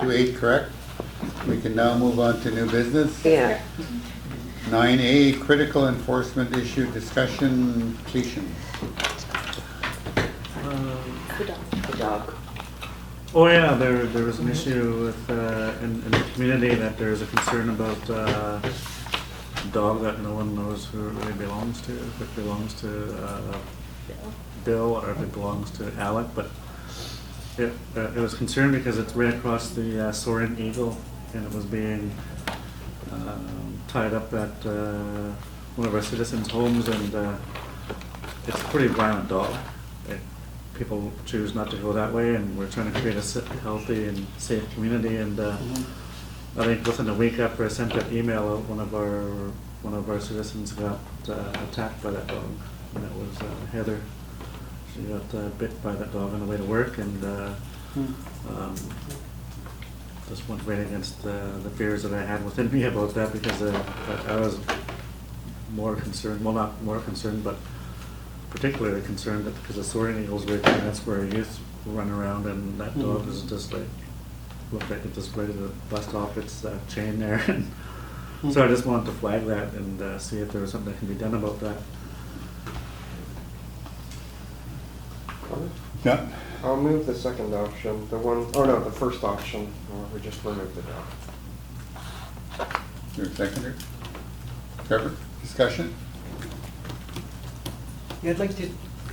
to 8, correct? We can now move on to new business. Yeah. 9A, critical enforcement issue discussion, completion. The dog. Oh yeah, there was an issue with, in the community that there's a concern about a dog that no one knows who it really belongs to, if it belongs to Bill or if it belongs to Alec, but it was concerned because it's right across the Soaring Eagle, and it was being tied up at one of our citizens' homes, and it's a pretty violent dog. People choose not to go that way, and we're trying to create a healthy and safe community. And I think within a week after I sent that email out, one of our citizens got attacked by that dog, and it was Heather. She got bit by that dog on the way to work, and just went right against the fears that I had within me about that, because I was more concerned, well, not more concerned, but particularly concerned that because the Soaring Eagle's right there, that's where youth run around, and that dog was just like, looked like it just ready to bust off its chain there. So I just wanted to flag that and see if there was something that can be done about that. Yeah. I'll move the second option, the first option, we just remove the dog. Your seconder? Trevor, discussion? Yeah, I'd like to, is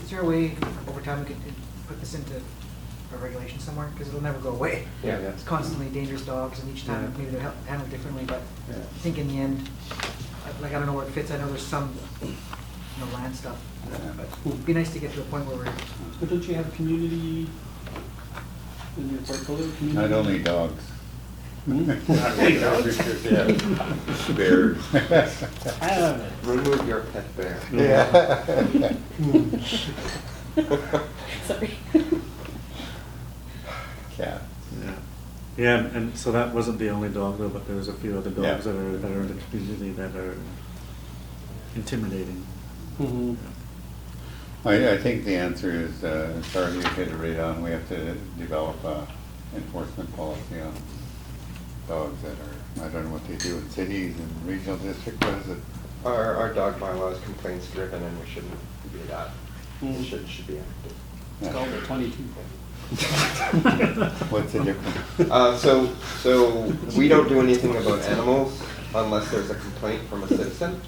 there a way over time we could put this into a regulation somewhere? Because it'll never go away. Yeah. It's constantly dangerous dogs, and each time maybe they're handled differently, but I think in the end, like, I don't know where it fits. I know there's some, land stuff, but it'd be nice to get to a point where we're. But don't you have community in your portfolio? Not only dogs. Bears. Remove your pet bear. Yeah. Sorry. Cat. Yeah, and so that wasn't the only dog though, but there's a few other Yeah. dogs that are in the community that are intimidating. I think the answer is, Charlie, you hit it right on. We have to develop a enforcement policy on dogs that are, I don't know what they do in cities and regional district, what is it? Our dog bylaw is complaints driven, and we shouldn't be that. It should be active. It's called the 22. What's the difference? So we don't do anything about animals unless there's a complaint from a citizen,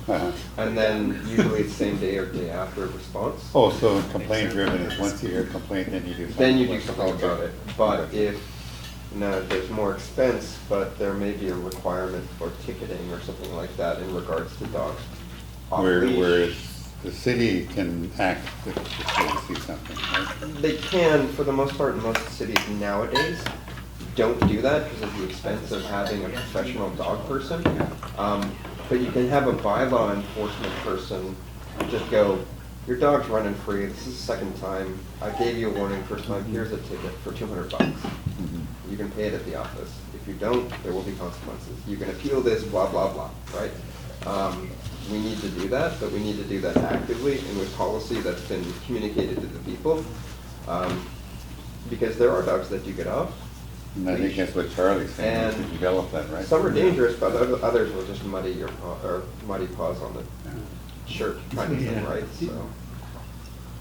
and then usually it's same day or day after response. Oh, so complaint driven is once you hear a complaint, then you do something. Then you do something about it. But if there's more expense, but there may be a requirement for ticketing or something like that in regards to dogs off leash. Whereas the city can act if they see something, right? They can, for the most part, in most cities nowadays don't do that because of the expense of having a professional dog person. But you can have a bylaw enforcement person just go, your dog's running free, this is the second time, I gave you a warning first time, here's a ticket for $200. You can pay it at the office. If you don't, there will be consequences. You can appeal this, blah, blah, blah, right? We need to do that, but we need to do that actively and with policy that's been communicated to the people. Because there are dogs that do get off. And I think that's what Charlie's saying, to develop that, right? Some are dangerous, but others will just muddy your muddy paws on the shirt kind of thing, right? So.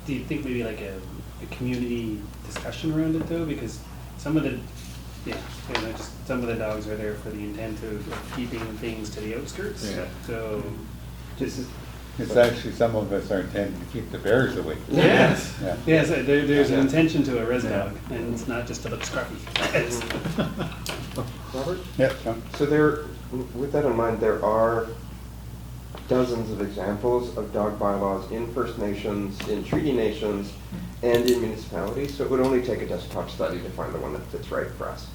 Do you think maybe like a community discussion around it though? Because some of the, some of the dogs are there for the intent of keeping things to the outskirts. Yeah. So just. It's actually, some of us are intending to keep the bears away. Yes. Yeah. Yes, there's an intention to a res dog, and it's not just to look scruffy. Robert? Yeah, John. So with that in mind, there are dozens of examples of dog bylaws in First Nations, in treaty nations, and in municipalities. So it would only take a desktop study to find the one that fits right for us.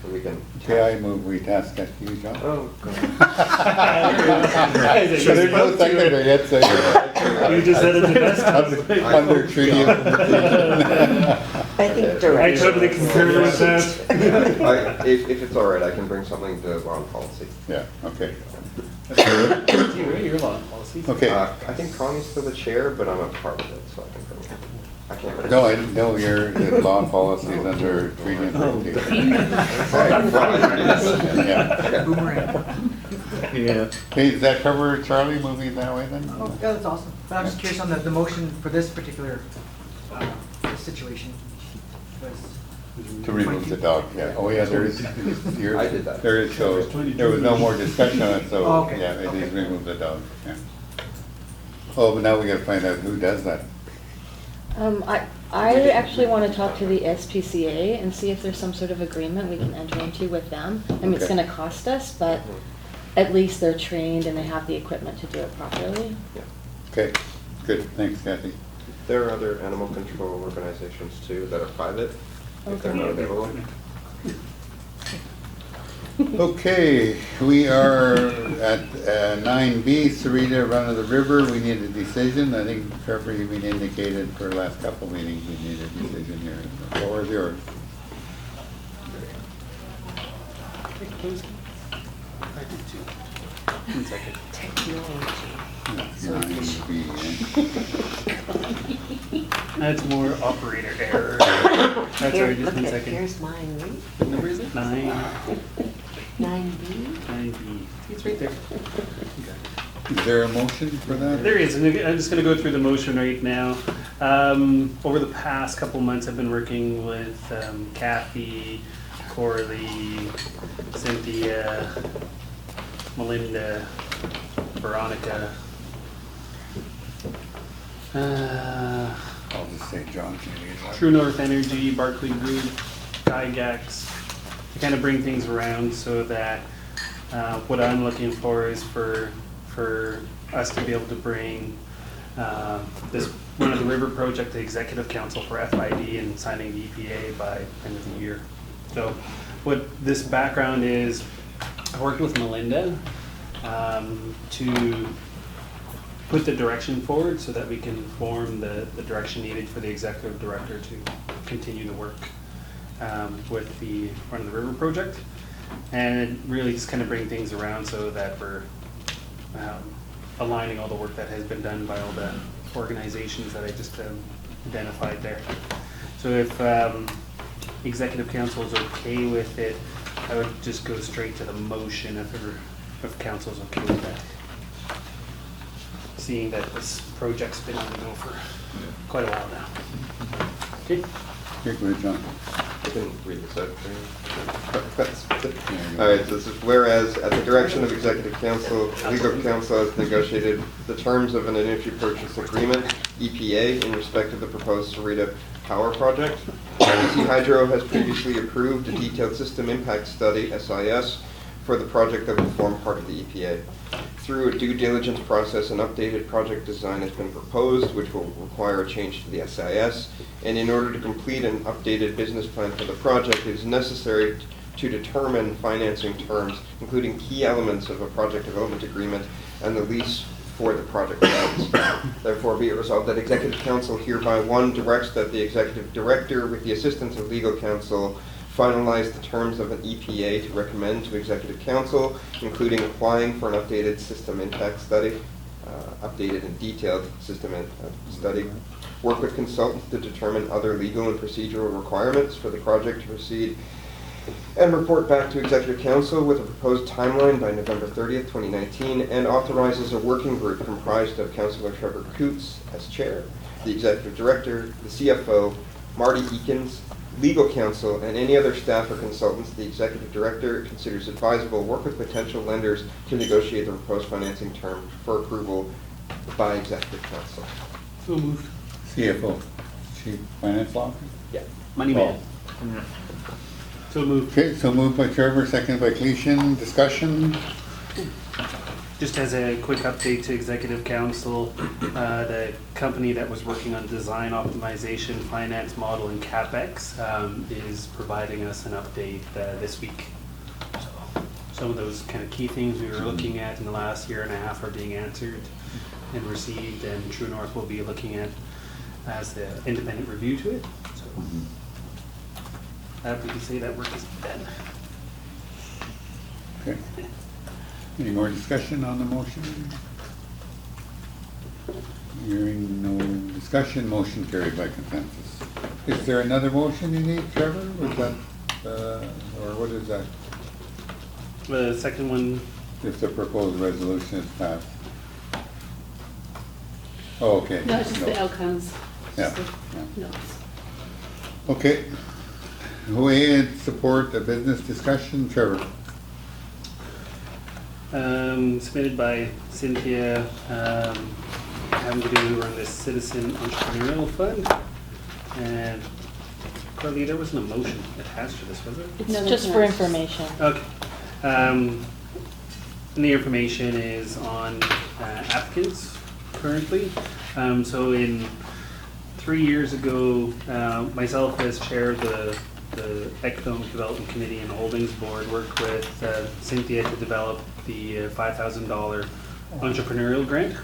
So we can. Okay, I move we task that to you, John. Oh, go ahead. So there's no seconder yet, so You just said it the best. under treaty. I think I direction. totally concur with that. If it's all right, I can bring something to law and policy. Yeah, okay. Your law policies. Okay. I think Connie's still the chair, but I'm a part of it, so I can bring it. I can't. No, I didn't know your the law policy is under treatment. Yeah. Boomerang. Yeah. Hey, does that cover Charlie moving that way then? Oh, yeah, that's awesome. But I'm just curious on the motion for this particular situation was. To remove the dog, yeah. Oh, yeah, there is. I did that. There is, so there was no more discussion on it, Oh, so, okay. yeah, it is Okay. remove the dog, yeah. Oh, but now we gotta find out who does that. I actually want to talk to the SPCA and see if there's some sort of agreement we can enter into with them. I mean, it's Okay. gonna cost us, but at least they're trained and they have the equipment to do it properly. Yeah. Okay, good, thanks Kathy. There are other animal control organizations too that are private, if they're not available. Okay, we are at 9B, Sarita Run of the River. We need a decision. I think Trevor, you've been indicated for the last couple meetings, we need a decision here. The floor is yours. One second. That's 9B, eh? That's more operator error. That's Here, already just look one at, second. here's mine, right? What number is it? 9B. 9B. It's right there. Is there a motion for that? There is, and I'm just gonna go through the motion right now. Over the past couple months, I've been working with Kathy, Coralie, Cynthia, Melinda, Veronica. I'll just say John Kennedy. True North Energy, Barclay Group, Gygax, to kind of bring things around so that what I'm looking for is for us to be able to bring this Run of the River project to Executive Council for FID and signing the EPA by end of the year. So what this background is, I worked with Melinda to put the direction forward so that we can form the direction needed for the executive director to continue the work with the Run of the River project, and really just kind of bring things around so that we're aligning all the work that has been done by all the organizations that I just identified there. So if executive council is okay with it, I would just go straight to the motion if council's okay with that. Seeing that this project's been on the go for quite a while now. Okay. Here, go ahead, John. I can read this out for you. All right, so this is whereas at the direction of Executive Council, Legal Counsel has negotiated the terms of an energy purchase agreement, EPA, in respect of the proposed Sarita Power Project. BC Hydro has previously approved a detailed system impact study, SIS, for the project that will form part of the EPA. Through a due diligence process, an updated project design has been proposed, which will require a change to the SIS. And in order to complete an updated business plan for the project, it is necessary to determine financing terms, including key elements of a project development agreement and the lease for the project lands. Therefore, be it resolved that Executive Council hereby, 1, directs that the Executive Director, with the assistance of Legal Counsel, finalize the terms of an EPA to recommend to Executive Council, including applying for an updated system impact study, updated and detailed system study, work with consultants to determine other legal and procedural requirements for the project to proceed, and report back to Executive Council with a proposed timeline by November 30th, 2019, and authorizes a working group comprised of Councillor Trevor Coots as chair, the Executive Director, the CFO, Marty Eakins, Legal Counsel, and any other staff or consultants the Executive Director considers advisable work with potential lenders to negotiate the proposed financing term for approval by Executive Council. So moved. CFO, Chief Finance Officer. Yeah. Money man. Yeah. So moved. Okay, so moved by Trevor, seconded by Cleation. Discussion? Just as a quick update to Executive Council, the company that was working on design optimization, finance model, and CapEx is providing us an update this week. So some of those kind of key things we were looking at in the last year and a half are being answered and received, and True North will be looking at as the independent review to it. So we can say that work is done. Okay. Any more discussion on the motion? Hearing no discussion, motion carried by consensus. Is there another motion you need, Trevor? Was that, or what is that? The second one, If the proposed resolution is passed? Oh, okay. No, it's just the outcomes. Yeah, Just yeah. the notes. Okay. Who and support the business discussion, Trevor? submitted by Cynthia, having to do run this Citizen Entrepreneurial Fund. And Carly, there wasn't a motion attached to this, was there? It's No, just there's for not. information. Okay. And the information is on applicants currently. So in 3 years ago, myself as chair of the Economic Development Committee and Holdings Board worked with Cynthia to develop the $5,000 entrepreneurial grant.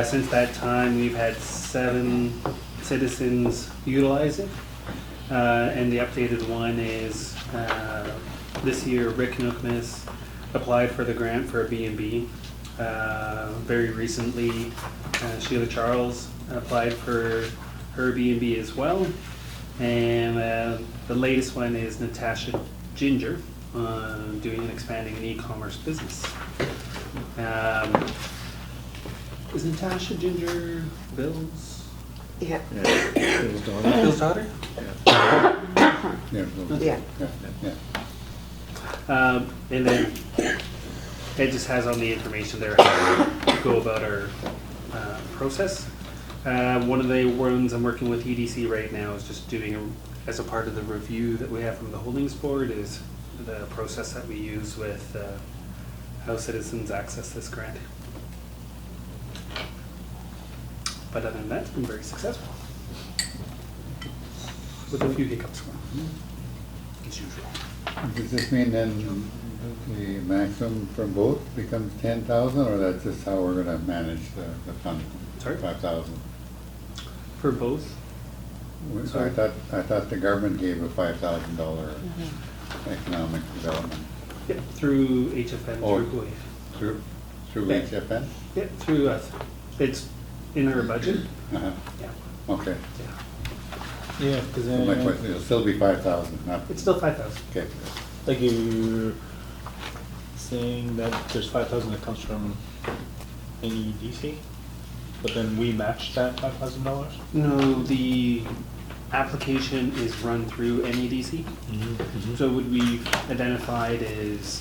Since that time, we've had 7 citizens utilize it. And the updated one is this year, Rick Nookmas applied for the grant for a B&B. Very recently, Sheila Charles applied for her B&B as well. And the latest one is Natasha Ginger, doing and expanding an e-commerce business. Is Natasha Ginger Bill's Yeah. Bill's daughter. Bill's daughter? Yeah. Yeah. Yeah. And then it just has on the information there how to go about our process. One of the ones I'm working with EDC right now is just doing, as a part of the review that we have from the Holdings Board, is the process that we use with how citizens access this grant. But other than that, it's been very successful. With a few hiccups, as usual. Does this mean then the maximum from both becomes 10,000, or that's just how we're gonna manage the fund? Sorry? 5,000. For both? I thought the government gave a $5,000 economic development Yep, through HFN, Oh. through WAVE. through Yeah. HFN? Yep, through us. It's in our budget. Uh-huh. Yeah, Okay. yeah. Yeah, because So my question, it'll still be 5,000, not, It's still 5,000. okay. like you're saying that there's 5,000 that comes from NEDC, but then we match that $5,000. No, the application is run through NEDC. So what we've identified is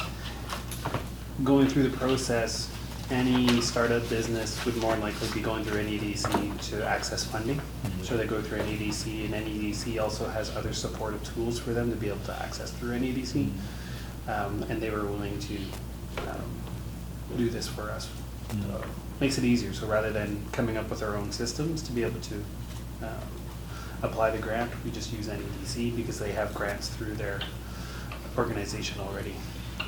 going through the process, any startup business would more than likely be going through NEDC to access funding. So they go through NEDC, and NEDC also has other supportive tools for them to be able to access through NEDC. And they were willing to do this for us. Makes it easier, so rather than coming up with our own systems to be able to apply the grant, we just use NEDC because they have grants through their organization already.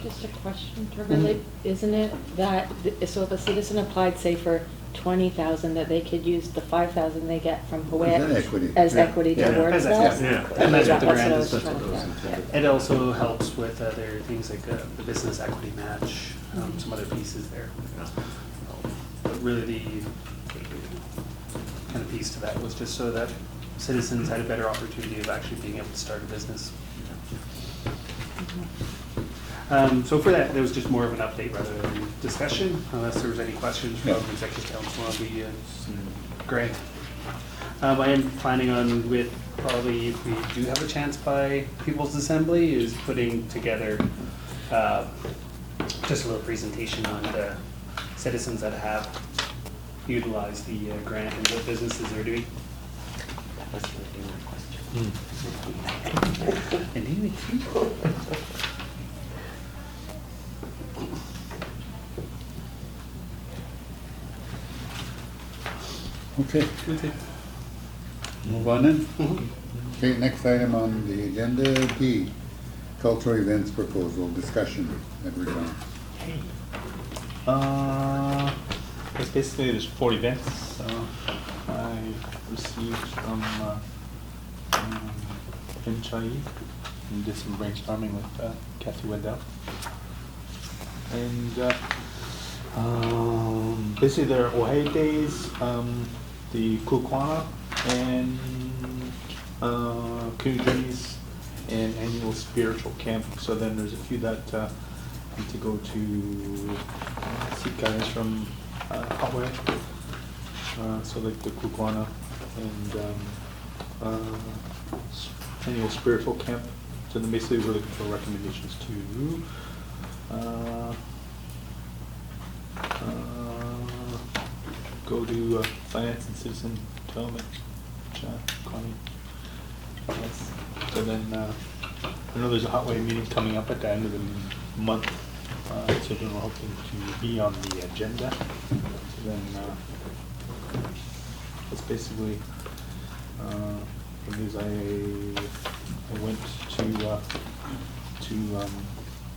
Just a question, Trevor, like, isn't it that, so if a citizen applied, say, for 20,000, that they could use the 5,000 they get from As Hawaiian equity. as Yeah. equity Yeah. towards As that? equity, yeah. And that's what the I grant was is. That's trying what to goes get into at. It also helps with other things like the business equity match, some other pieces there. But really the kind of piece to that was just so that citizens had a better opportunity of actually being able to start a business. So for that, there was just more of an update rather than discussion, unless there was any questions from Yeah. Executive Council on the grant. I am planning on, with probably, if we do have a chance by People's Assembly, is putting together just a little presentation on the citizens that have utilized the grant and what businesses they're doing. That was gonna be my question. Indeed. Okay, Okay. move on then. Mhm. Okay, next item on the agenda, D, cultural events proposal, discussion, Edward John. It's basically there's 4 events. I received from Vin Chai and did some brainstorming with Kathy Wendell. And Basically, there are Ojai Days, the Kukwana, and Canoe Journeys, and annual spiritual camp. So then there's a few that need to go to seek guidance from Hawaii. So like the Kukwana and annual spiritual camp. So then basically we're looking for recommendations to go to finance and citizen development, Connie. Yes. So then I know there's a Hotway meeting coming up at the end of the month, so then we're hoping to be on the agenda. So then that's basically the news. I went to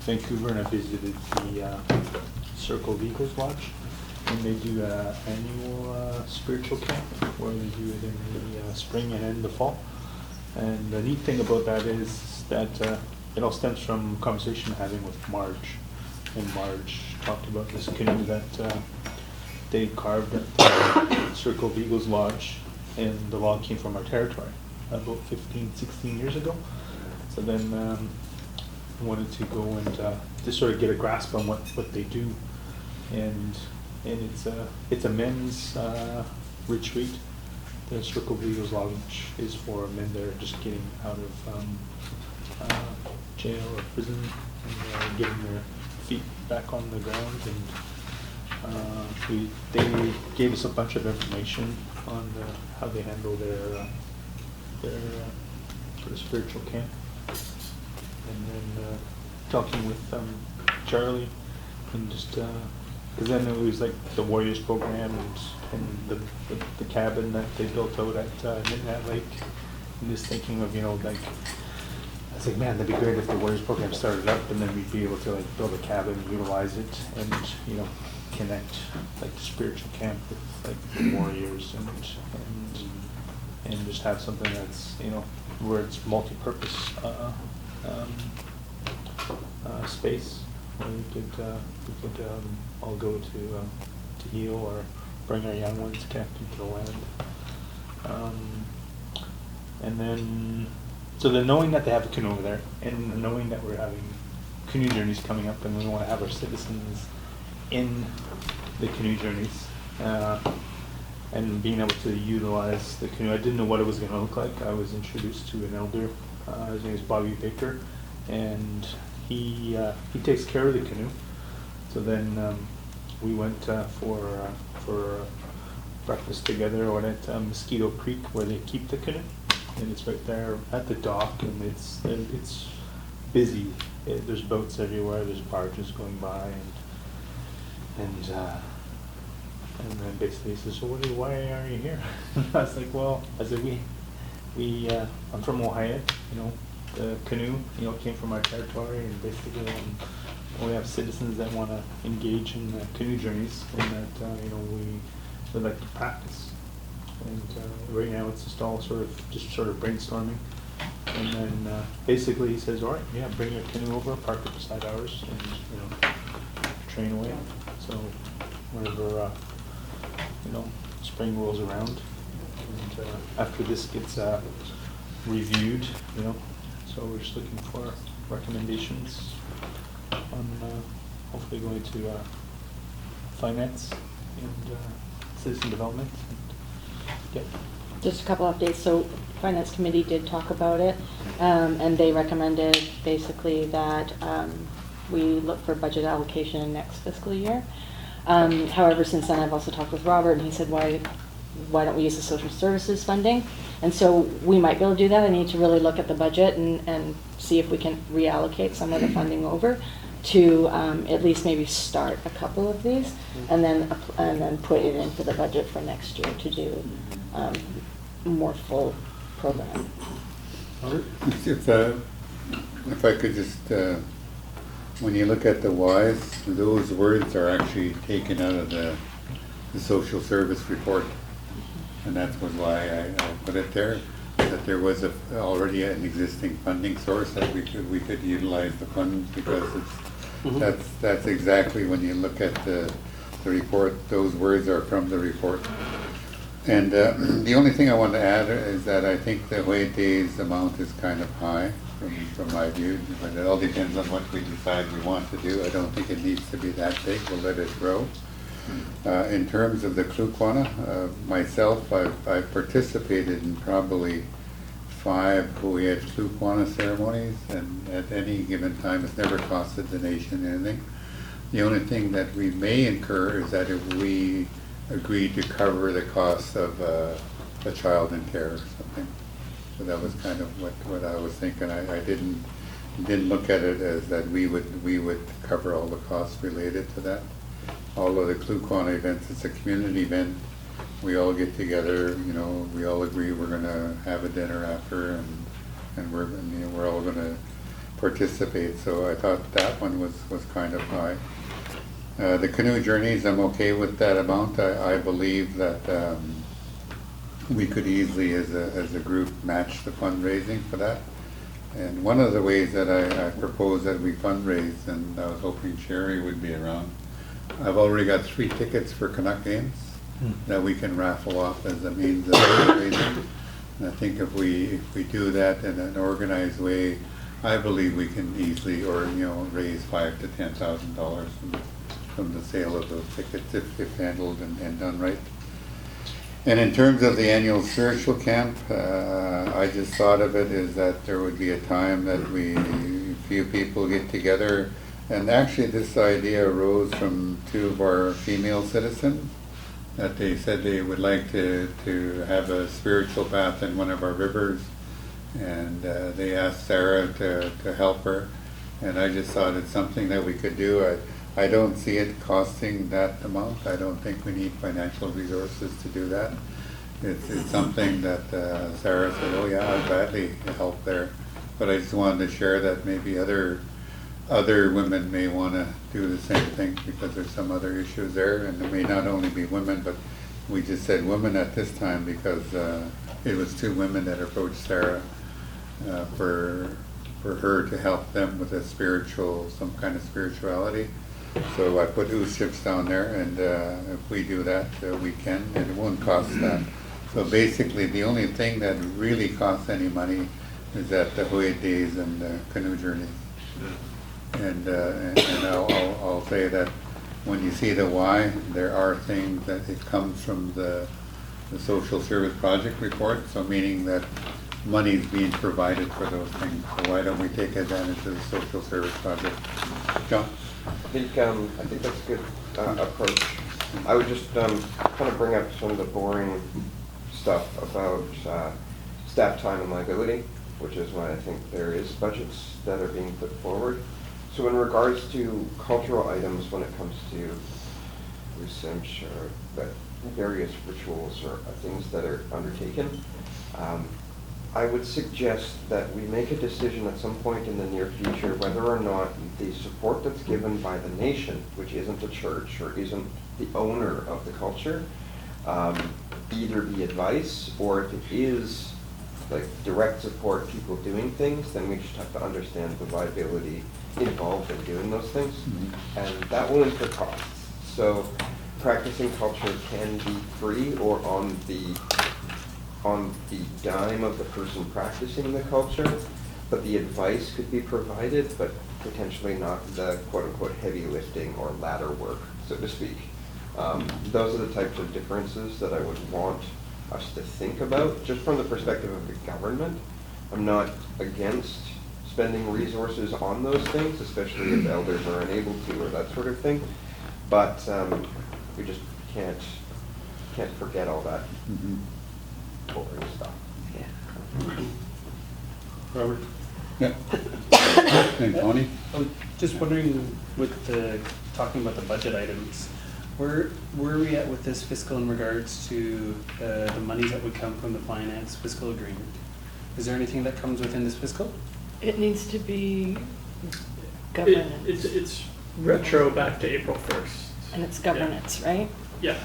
Vancouver and I visited the Circle of Eagles Lodge, and they do an annual spiritual camp where they do it in the spring and in the fall. And the neat thing about that is that it all stems from a conversation having with Marge. And Marge talked about this canoe that they carved at the Circle of Eagles Lodge, and the log came from our territory about 15, 16 years ago. So then I wanted to go and just sort of get a grasp on what they do. And it's a men's retreat. The Circle of Eagles Lodge is for men that are just getting out of jail or prison and getting their feet back on the ground. And they gave us a bunch of information on how they handle their sort of spiritual camp. And then talking with Charlie, and just because then it was like the Warriors program and the cabin that they built out at Midnight Lake, and just thinking of, like, I was like, man, that'd be great if the Warriors program started up, and then we'd be able to like build a cabin, utilize it, and connect like the spiritual camp with like the Warriors, and just have something that's where it's multi-purpose space where we could all go to heal or bring our young ones connected to the land. And then, so then knowing that they have a canoe over there, and knowing that we're having canoe journeys coming up, and we want to have our citizens in the canoe journeys, and being able to utilize the canoe. I didn't know what it was going to look like. I was introduced to an elder. His name is Bobby Baker, and he takes care of the canoe. So then we went for breakfast together or at Mosquito Creek, where they keep the canoe, and it's right there at the dock, and it's busy. There's boats everywhere. There's barges going by, and then basically he says, "So why are you here?" I was like, "Well," I said, "We I'm from Ohio. The canoe came from our territory, and basically we have citizens that want to engage in canoe journeys, and that we would like to practice. And right now it's just all sort of brainstorming. And then basically he says, all right, yeah, bring your canoe over, park it beside ours, and train away. So whenever spring rolls around, and after this gets reviewed, so we're just looking for recommendations on hopefully going to finance and citizen development. And, Just a couple updates. So Finance Committee did talk about it, and they recommended basically that we look for budget allocation next fiscal year. However, since then I've also talked with Robert, and he said, why don't we use the social services funding? And so we might be able to do that. I need to really look at the budget and see if we can reallocate some of the funding over to at least maybe start a couple of these, and then put it into the budget for next year to do more full program. If I could just, when you look at the whys, those words are actually taken out of the social service report. And that's why I put it there, that there was already an existing funding source that we could utilize the funds, because that's exactly when you look at the the report, those words are from the report. And the only thing I want to add is that I think the wait days amount is kind of high from my view, but it all depends on what we decide we want to do. I don't think it needs to be that big. We'll let it grow. In terms of the Klukwana, myself, I've participated in probably 5 Koweït Klukwana ceremonies, and at any given time, it's never costed the nation anything. The only thing that we may incur is that if we agree to cover the cost of a child in care or something. So that was kind of what I was thinking. I didn't look at it as that we would cover all the costs related to that. All of the Klukwana events, it's a community event. We all get together, you know, we all agree we're gonna have a dinner after, and we're all gonna participate. So I thought that one was kind of high. The canoe journeys, I'm okay with that amount. I believe that we could easily, as a group, match the fundraising for that. And one of the ways that I propose that we fundraise, and I was hoping Sherry would be around, I've already got 3 tickets for Canuck games that we can raffle off as a means of fundraising. And I think if we do that in an organized way, I believe we can easily, raise $5,000 to $10,000 from the sale of those tickets if handled and done right. And in terms of the annual spiritual camp, I just thought of it as that there would be a time that few people get together. And actually this idea arose from 2 of our female citizens, that they said they would like to have a spiritual bath in one of our rivers. And they asked Sarah to help her. And I just thought it's something that we could do. I don't see it costing that amount. I don't think we need financial resources to do that. It's something that Sarah said, oh yeah, I'd gladly help there. But I just wanted to share that maybe other women may want to do the same thing, because there's some other issues there, and it may not only be women, but we just said women at this time because it was 2 women that approached Sarah for her to help them with some kind of spirituality. So I put Ushibs down there, and if we do that, we can, and it won't cost that. So basically, the only thing that really costs any money is that the Hoyt days and the canoe journeys. And I'll say that when you see the why, there are things that it comes from the social service project report, so meaning that money is being provided for those things. So why don't we take advantage of the social service project? John? I think that's a good approach. I would just kind of bring up some of the boring stuff about staff time and liability, which is why I think there is budgets that are being put forward. So in regards to cultural items, when it comes to research or various rituals or things that are undertaken, I would suggest that we make a decision at some point in the near future whether or not the support that's given by the nation, which isn't a church or isn't the owner of the culture, either be advice, or if it is like direct support, people doing things, then we just have to understand the liability involved in doing those things. Mm-hmm. And that will incur costs. So practicing culture can be free or on the dime of the person practicing the culture, but the advice could be provided, but potentially not the quote-unquote heavy lifting or ladder work, so to speak. Those are the types of differences that I would want us to think about, just from the perspective of the government. I'm not against spending resources on those things, especially if elders are unable to or that sort of thing, but we just can't forget all that. Mm-hmm. Boring stuff. Yeah. Robert? Yeah. And Tony? I was just wondering, with talking about the budget items, where are we at with this fiscal in regards to the monies that would come from the finance fiscal agreement? Is there anything that comes within this fiscal? It needs to be governance. It's retro back to April 1st. And it's governance, right? Yeah.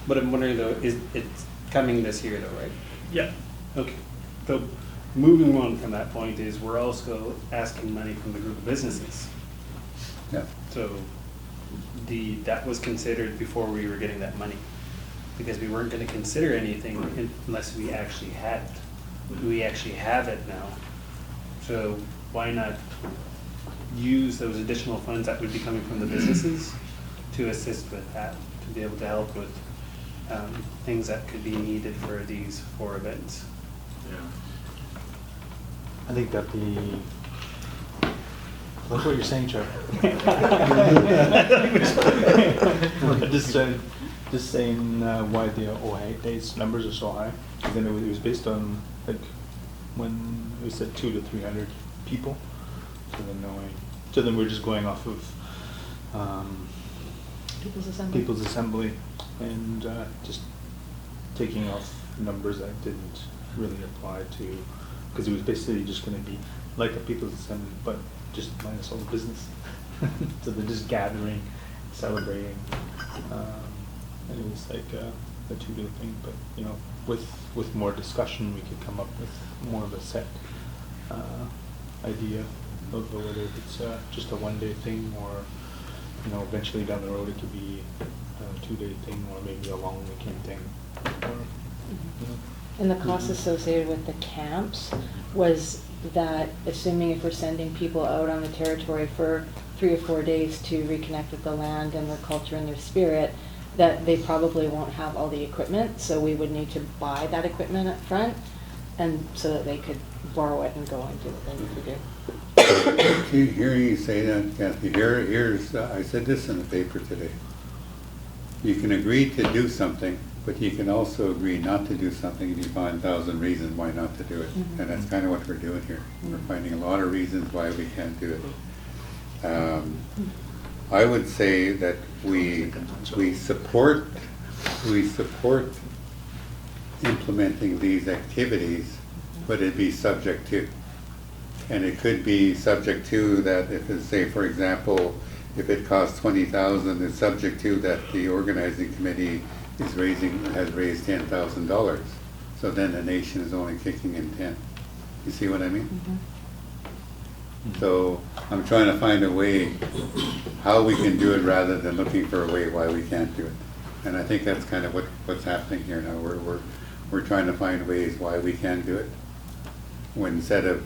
But I'm wondering though, it's coming this year though, right? Yeah. Okay. So moving on from that point is we're also asking money from the group of businesses. Yeah. So that was considered before we were getting that money. Because we weren't gonna consider anything unless we actually had it. We actually have it now. So why not use those additional funds that would be coming from the businesses to assist with that, to be able to help with things that could be needed for these 4 events. I think that like what you're saying, Trevor. Just saying why the OHA days numbers are so high. And then it was based on like when we said 200 to 300 people. So then we're just going off of People's Assembly. People's Assembly and just taking off numbers that didn't really apply to, because it was basically just going to be like a People's Assembly, but just minus all the business. So they're just gathering, celebrating, and it was like a 2-day thing. But you know, with more discussion, we could come up with more of a set idea of whether it's just a 1-day thing, or you know, eventually down the road it could be a 2-day thing, or maybe a long weekend thing. Or, you know. And the cost associated with the camps was that, assuming if we're sending people out on the territory for 3 or 4 days to reconnect with the land and their culture and their spirit, that they probably won't have all the equipment, so we would need to buy that equipment up front, and so that they could borrow it and go and do what they need to do. Hearing you say that, Kathy, here's, I said this in the paper today. You can agree to do something, but you can also agree not to do something if you find 1,000 reasons why not to do it. Mhm. And that's kind of what we're doing here. We're finding a lot of reasons why we can't do it. I would say that we support implementing these activities, but it'd be subject to. And it could be subject to that if it's, say, for example, if it costs 20,000, it's subject to that the organizing committee has raised $10,000. So then the nation is only kicking in 10. You see what I mean? So I'm trying to find a way how we can do it rather than looking for a way why we can't do it. And I think that's kind of what's happening here now. We're trying to find ways why we can do it, when instead of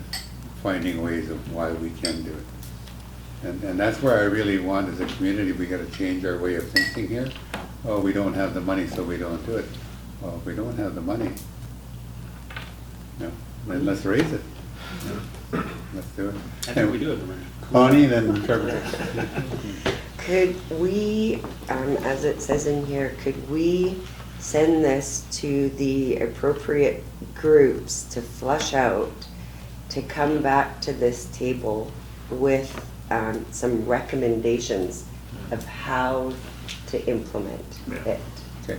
finding ways of why we can do it. And that's where I really want, as a community, we got to change our way of thinking here. Oh, we don't have the money, so we don't do it. Well, if we don't have the money, no, then let's raise it. Yeah. Let's do it. I think we do have the money. Bonnie, then Trevor. Could we, as it says in here, could we send this to the appropriate groups to flush out, to come back to this table with some recommendations of how to implement it? Okay.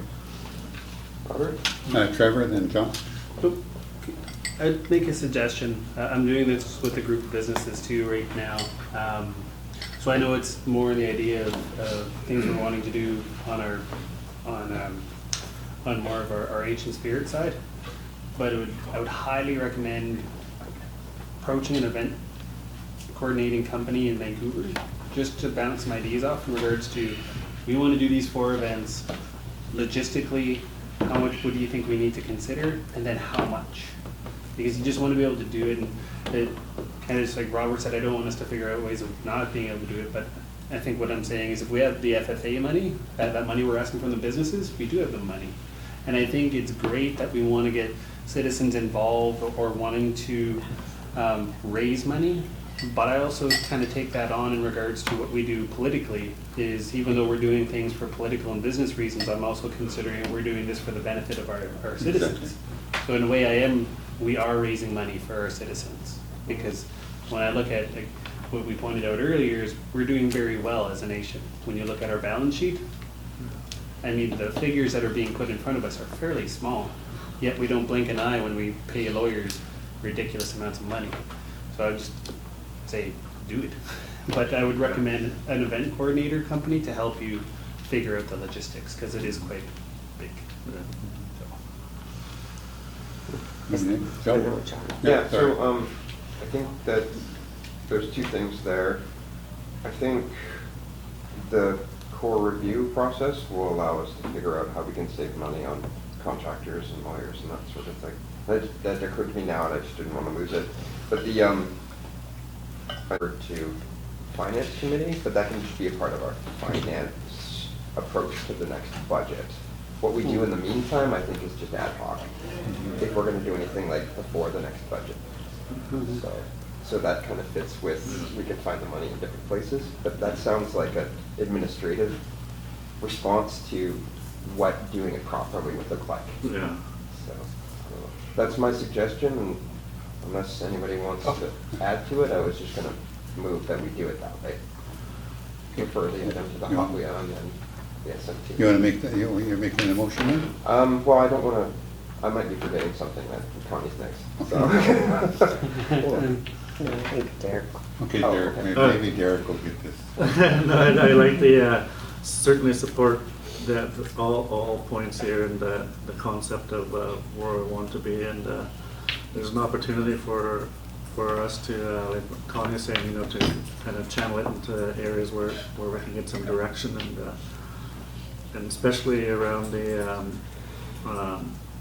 Trevor, then John. I'd make a suggestion. I'm doing this with a group of businesses too right now. So I know it's more the idea of things we're wanting to do on more of our ancient spirit side. But I would highly recommend approaching an event coordinating company in Vancouver just to bounce some ideas off in regards to, we want to do these 4 events. Logistically, how much would you think we need to consider, and then how much? Because you just want to be able to do it, and it kind of just like Robert said, I don't want us to figure out ways of not being able to do it, but I think what I'm saying is if we have the FFA money, that money we're asking from the businesses, we do have the money. And I think it's great that we want to get citizens involved or wanting to raise money, but I also kind of take that on in regards to what we do politically, is even though we're doing things for political and business reasons, I'm also considering we're doing this for the benefit of our citizens. So in a way we are raising money for our citizens, because when I look at like what we pointed out earlier is we're doing very well as a nation. When you look at our balance sheet, I mean, the figures that are being put in front of us are fairly small, yet we don't blink an eye when we pay lawyers ridiculous amounts of money. So I would just say, do it. But I would recommend an event coordinator company to help you figure out the logistics, because it is quite big. Joe? Yeah, sorry. so I think that there's 2 things there. I think the core review process will allow us to figure out how we can save money on contractors and lawyers and that sort of thing. That occurred to me now, and I just didn't want to lose it. But the to finance committee, but that can just be a part of our finance approach to the next budget. What we do in the meantime, I think, is just ad hoc. If we're going to do anything like before the next budget. So that kind of fits with, we can find the money in different places, but that sounds like an administrative response to what doing it properly would look like. Yeah. So, that's my suggestion, and unless anybody wants to add to it, I was just gonna move that we do it that way. Refer the item to the hot wheel and then the SMT. You wanna make, you're making the motion then? Well, I don't wanna, I might be forgetting something that Connie's next, so. No, I think Derek. Okay, Oh, Derek, okay. maybe Derek will get this. No, I like the, certainly support that, all points here and the concept of where we want to be, and there's an opportunity for us to, like Connie's saying, you know, to kind of channel it into areas where we can get some direction, and especially around the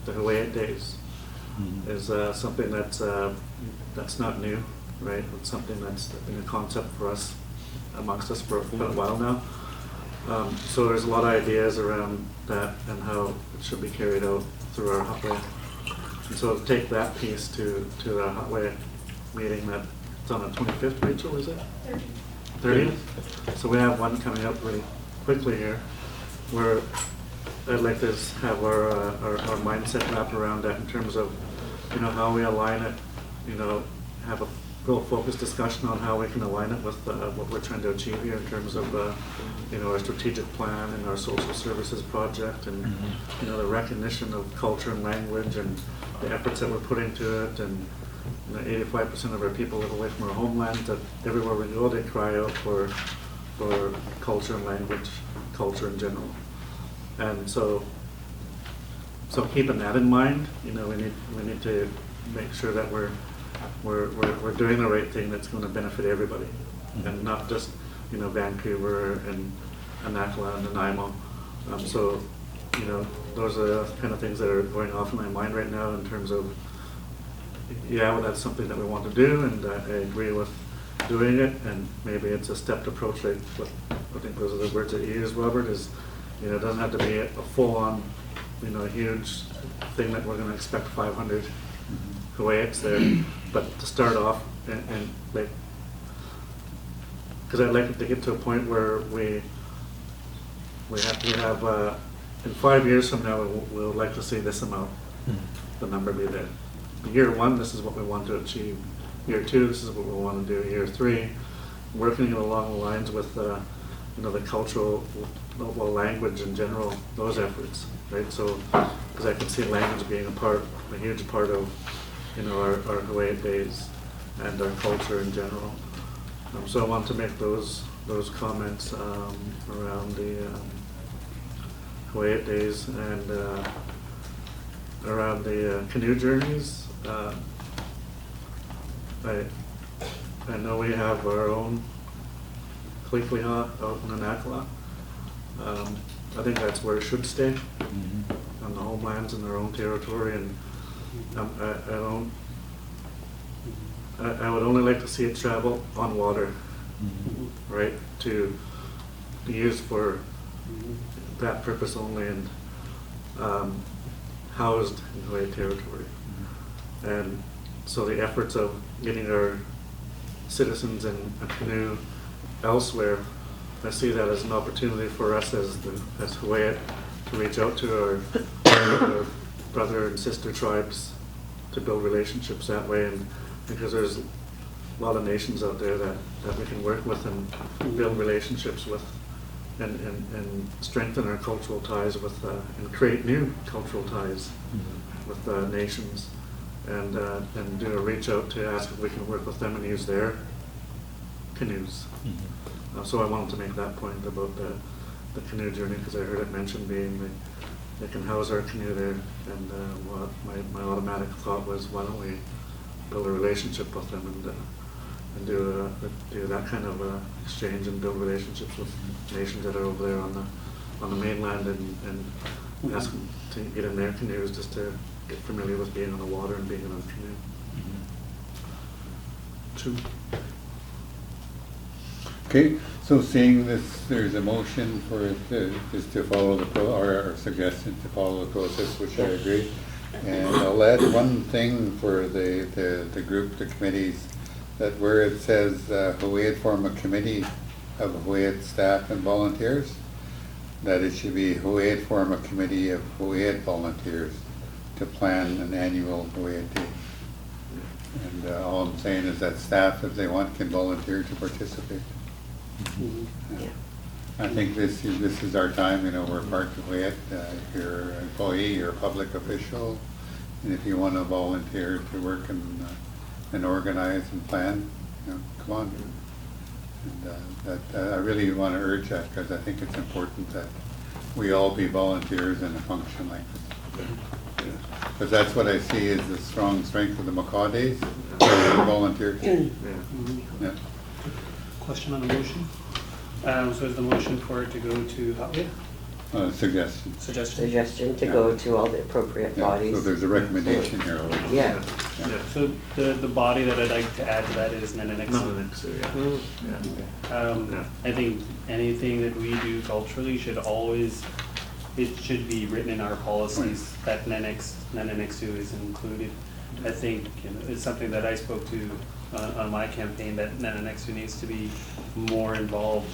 Hawaiian days is something that's not new, right? It's something that's been a concept for us, amongst us for a while now. So there's a lot of ideas around that and how it should be carried out through our Hotway. And so to take that piece to our Hotway meeting that's on the 25th, Rachel, is it? 30th? So we have one coming up really quickly here, where I'd like to have our mindset wrapped around that in terms of, you know, how we align it, you know, have a real focused discussion on how we can align it with what we're trying to achieve here in terms of, you know, our strategic plan and our social services project, and, you know, the recognition of culture and language and the efforts that we're putting to it, and, you know, 85% of our people live away from our homeland, that everywhere we go they cry out for culture and language, culture in general. And so keeping that in mind, you know, we need to make sure that we're doing the right thing that's going to benefit everybody, and not just, you know, Vancouver and Anakla and Nanaimo. So, you know, those are the kind of things that are going off in my mind right now in terms of, yeah, well, that's something that we want to do, and I agree with doing it, and maybe it's a stepped approach, like what I think those are the words that you used, Robert, is, you know, it doesn't have to be a full-on, you know, huge thing that we're going to expect 500 Hawaiians there, but to start off and like, because I'd like it to get to a point where we have in 5 years from now, we'll like to see this amount, the number be there. Year 1, this is what we want to achieve. Year 2, this is what we want to do. Year 3, working along the lines with, you know, the cultural, well, language in general, those efforts, right? So, because I can see language being a huge part of, you know, our Hawaiian days and our culture in general. So I want to make those comments around the Hawaiian days and around the canoe journeys. I know we have our own Klikliha out in Anakla. I think that's where it should stay, on the homelands in their own territory, and I would only like to see it travel on water, right, to be used for that purpose only, and housed in Hawaii territory. And so the efforts of getting our citizens in a canoe elsewhere, I see that as an opportunity for us as Hawaii to reach out to our brother and sister tribes, to build relationships that way, and because there's a lot of nations out there that we can work with and build relationships with, and strengthen our cultural ties with, and create new cultural ties with nations, and do a reach out to ask if we can work with them and use their canoes. So I wanted to make that point about the canoe journey, because I heard it mentioned being they can house our canoe there, and my automatic thought was, why don't we build a relationship with them and do that kind of exchange and build relationships with nations that are over there on the mainland, and ask them to get in their canoes just to get familiar with being on the water and being in a canoe. True. Okay, so seeing this, there's a motion for it just to follow or suggestion to follow the process, which I agree. And I'll add one thing for the group, the committees, that where it says Hooayt form a committee of Hooayt staff and volunteers, that it should be Hooayt form a committee of Hooayt volunteers to plan an annual Hooayt Day. And all I'm saying is that staff, if they want, can volunteer to participate. Yeah. I think this is our time, we're part of it. If you're an employee, you're a public official, and if you want to volunteer to work and organize and plan, come on. And I really want to urge that, because I think it's important that we all be volunteers in a function like this. Because that's what I see is the strength of the Macaw Days, volunteers. Yeah. Question on the motion? So is the motion for it to go to, Suggestion. Suggestion to go to all the appropriate Yeah, bodies. so there's a recommendation here already. Yeah. So the body that I'd like to add to that is Nenex. I think anything that we do culturally should be written in our policies that Nenenexu is included. I think it's something that I spoke to on my campaign, that Nenenexu needs to be more involved.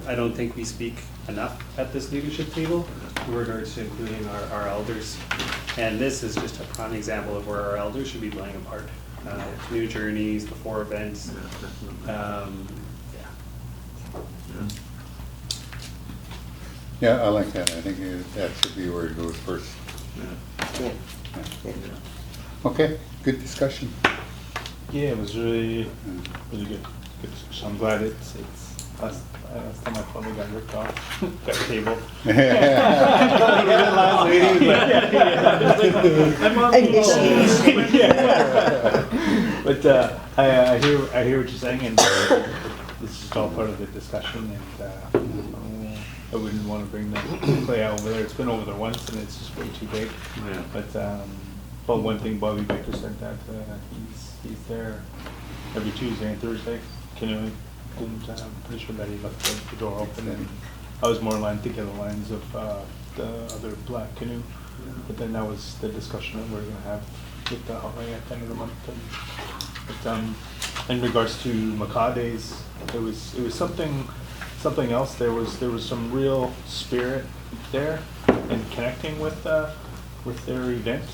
I don't think we speak enough at this leadership table in regards to including our elders. And this is just a prime example of where our elders should be playing a part. Canoe journeys, before events. Yeah, I like that. I think that should be where it goes first. Yeah. Yeah. Okay, good discussion. Yeah, it was really good. Good discussion. I'm glad it's last time I finally got ripped off that table. But I hear what you're saying, and this is all part of the discussion, and I wouldn't want to bring the play out over there. It's been over there once, and it's just way too big. Yeah. But one thing Bobby Baker said that he's there every Tuesday and Thursday canoeing, and I'm pretty sure that he left the door open. And I was more thinking of the lines of the other black canoe, but then that was the discussion that we were going to have with the hotline at the end of the month. But in regards to Macaw Days, it was something else. There was some real spirit there in connecting with their event.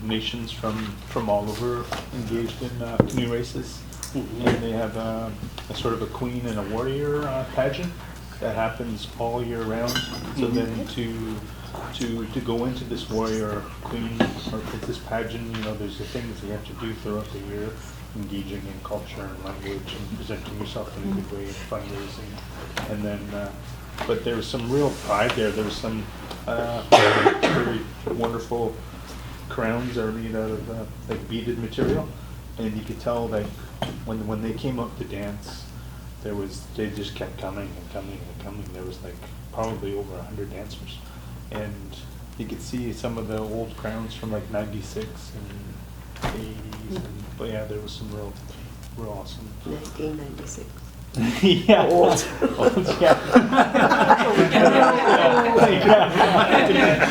Nations from all over engaged in canoe races, and they have a sort of a queen and a warrior pageant that happens all year round. So then to go into this warrior queen or princess pageant, there's the things you have to do throughout the year, engaging in culture and language and presenting yourself in a good way and fundraising. And then, but there was some real pride there. There was some very wonderful crowns that are made out of like beaded material, and you could tell that when they came up to dance, they just kept coming and coming and coming. There was like probably over 100 dancers, and you could see some of the old crowns from like '96 and '80s, but yeah, there was some real awesome. 1996. Yeah. Old. Yeah.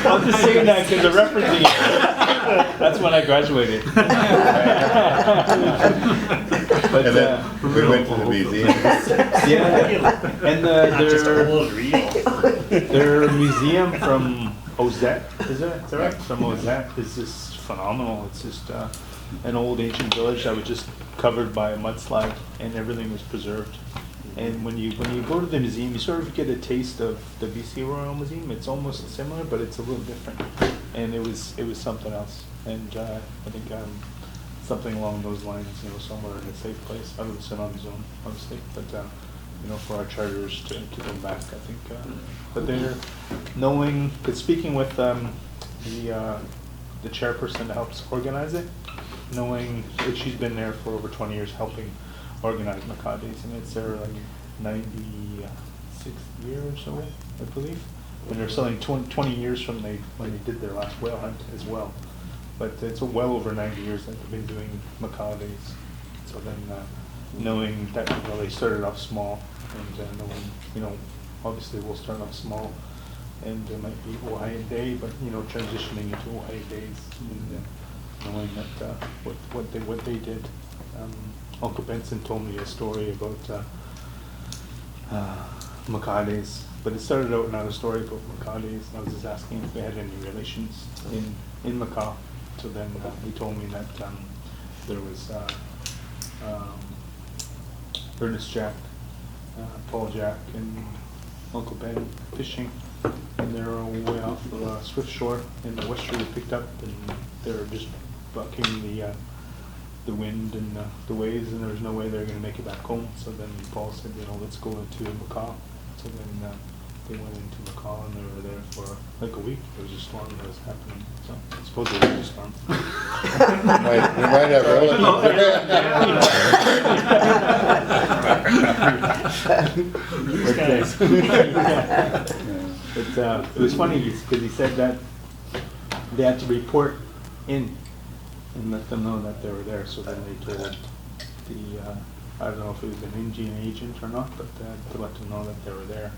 I'm just saying that because I'm referencing it. That's when I graduated. But And then we went to the museum. yeah, and their museum from Ozette, is that right? From Ozette is just phenomenal. It's just an old ancient village that was just covered by a mudslide, and everything was preserved. And when you go to the museum, you sort of get a taste of the BC Royal Museum. It's almost similar, but it's a little different. And it was something else. And I think something along those lines, somewhere in a safe place. I would sit on his own, honestly. But for our charters to come back, I think. But they're knowing, because speaking with the chairperson that helps organize it, knowing that she's been there for over 20 years helping organize macaw days, and it's their like 96th year or so, I believe. And they're selling 20 years from when they did their last whale hunt as well. But it's well over 90 years that they've been doing macaw days. So then, knowing that they started off small, and knowing obviously we'll start off small, and there might be Ohio Day, but transitioning into Ohio days, and knowing that what they did. Uncle Benson told me a story about macaw days, but it started out not a story about macaw days. I was just asking if they had any relations in macaw. So then he told me that there was Ernest Jack, Paul Jack, and Uncle Ben fishing, and they were way off the Swift Shore, and the westerly picked up, and they were just bucking the wind and the waves, and there was no way they were going to make it back home. So then Paul said, let's go into macaw. So then they went into macaw, and they were there for like a week. There was a storm that was happening, so I suppose it was a storm. We might have These guys. But it was funny because he said that they had to report in and let them know that they were there. So then they told I don't know if it was an Indian agent or not, but to let them know that they were there.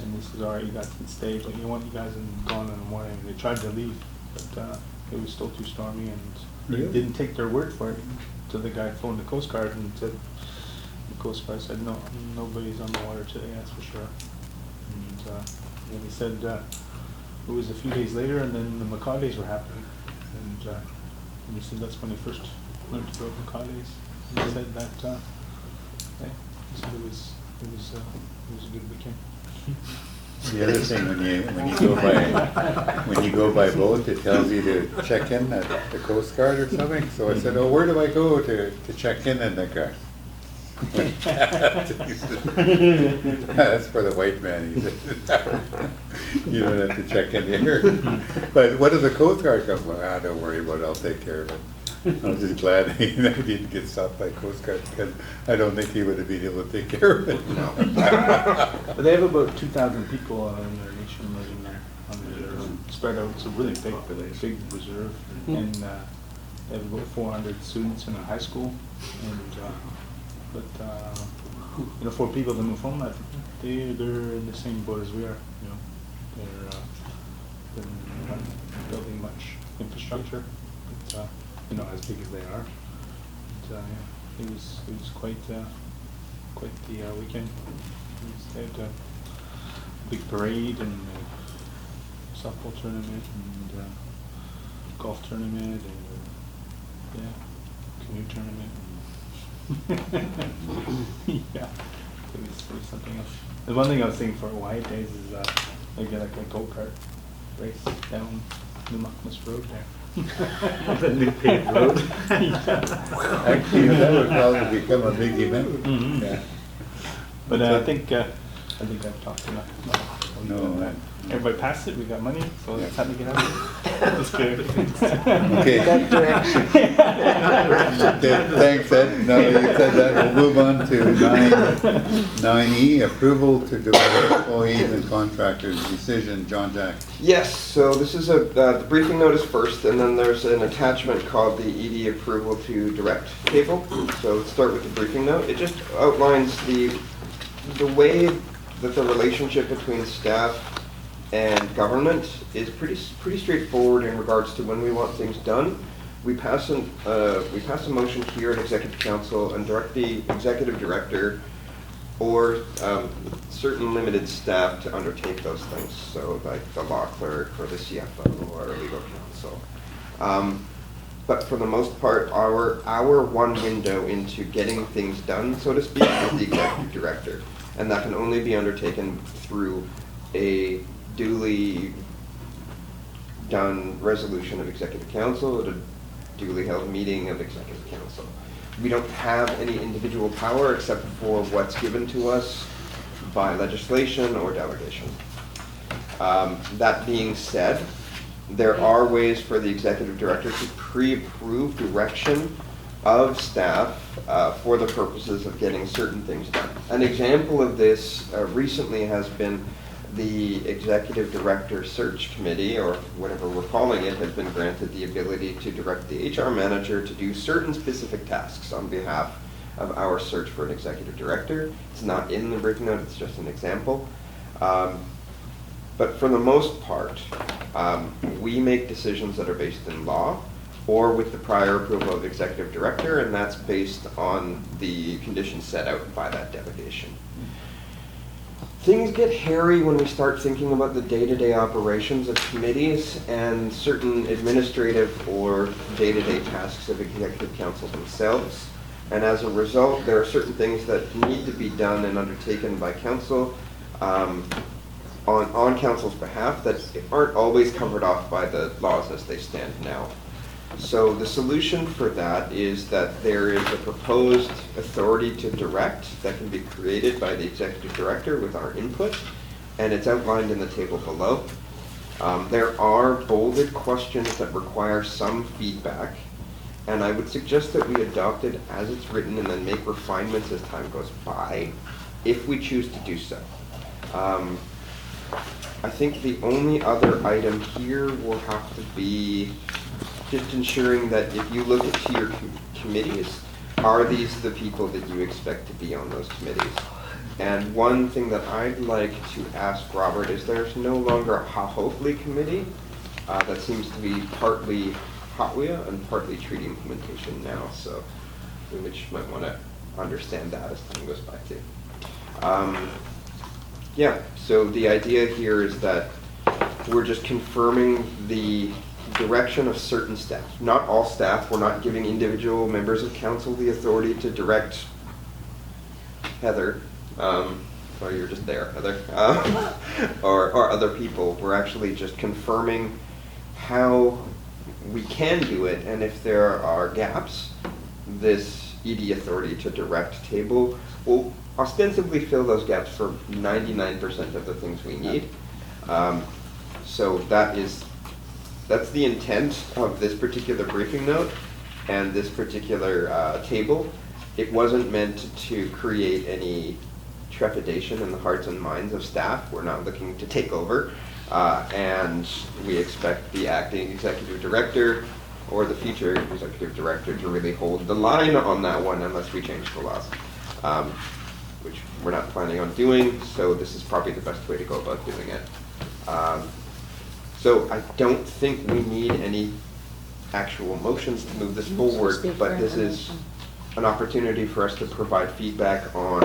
And he says, all right, you guys can stay, but you guys have gone in the morning. And they tried to leave, but it was still too stormy, and Really? didn't take their word for it. So the guy phoned the Coast Guard and said, the Coast Guard said, no, nobody's on the water today, that's for sure. And then he said it was a few days later, and then the macaw days were happening. And he said that's when he first learned about macaw days. And he said that he said it was a good weekend. The other thing, when you go by boat, it tells you to check in at the Coast Guard or something. So I said, where do I go to check in the car? That's for the white man, he said. You don't have to check in here. But what does the Coast Guard come? Well, don't worry about it, I'll take care of it. I was just glad he didn't get stopped by Coast Guard, because I don't think he would have been able to take care of it. No. But they have about 2,000 people in their nation living there. They're spread out. It's a really big reserve, and they have about 400 students in a high school. And for people to move home, I think they're in the same boat as we are. They're not building much infrastructure. But, as big as they are. But, it was quite the weekend. They had a big parade and a softball tournament and golf tournament and canoe tournament. Yeah, it was something else. The one thing I was thinking for Hawaii days is maybe like a go-kart race down New Muckmas Road there. The new paved road. Actually, that would probably become a big event. Mhm. Yeah. But I think I've talked enough. No. Everybody passed it. We got money, so it's time to get out of here. Let's go. Okay. That direction. Okay, thanks, Ed. Now that you said that, we'll move on to 9E, approval to deliver employees and contractors decision. John Jack. Yes, so this is the briefing notice first, and then there's an attachment called the ED approval to direct table. So let's start with the briefing note. It just outlines the way that the relationship between staff and government is pretty straightforward in regards to when we want things done. We pass a motion here at Executive Council and direct the Executive Director or certain limited staff to undertake those things. So like the law clerk or the CFO or legal counsel. But for the most part, our one window into getting things done, so to speak, is the Executive Director. And that can only be undertaken through a duly done resolution of Executive Council at a duly held meeting of Executive Council. We don't have any individual power except for what's given to us by legislation or delegation. That being said, there are ways for the Executive Director to pre-approve direction of staff for the purposes of getting certain things done. An example of this recently has been the Executive Director Search Committee, or whatever we're calling it, has been granted the ability to direct the HR manager to do certain specific tasks on behalf of our search for an executive director. It's not in the briefing note, it's just an example. But for the most part, we make decisions that are based in law or with the prior approval of the executive director, and that's based on the conditions set out by that delegation. Things get hairy when we start thinking about the day-to-day operations of committees and certain administrative or day-to-day tasks of executive council themselves. And as a result, there are certain things that need to be done and undertaken by council on council's behalf that aren't always covered off by the laws as they stand now. So the solution for that is that there is a proposed authority to direct that can be created by the executive director with our input, and it's outlined in the table below. There are bolded questions that require some feedback, and I would suggest that we adopt it as it's written and then make refinements as time goes by, if we choose to do so. I think the only other item here will have to be just ensuring that if you look at your committees, are these the people that you expect to be on those committees? And one thing that I'd like to ask Robert is there's no longer a HAHOPLI committee. That seems to be partly HAWIA and partly treaty implementation now, so we just might want to understand that as time goes by too. Yeah, so the idea here is that we're just confirming the direction of certain staff. Not all staff. We're not giving individual members of council the authority to direct Heather, or you're just there, Heather, or other people. We're actually just confirming how we can do it, and if there are gaps, this ED authority to direct table will ostensibly fill those gaps for 99% of the things we need. So that's the intent of this particular briefing note and this particular table. It wasn't meant to create any trepidation in the hearts and minds of staff. We're not looking to take over, and we expect the acting executive director or the future executive director to really hold the line on that one unless we change the laws, which we're not planning on doing, so this is probably the best way to go about doing it. So I don't think we need any actual motions to move this forward, but this is an opportunity for us to provide feedback on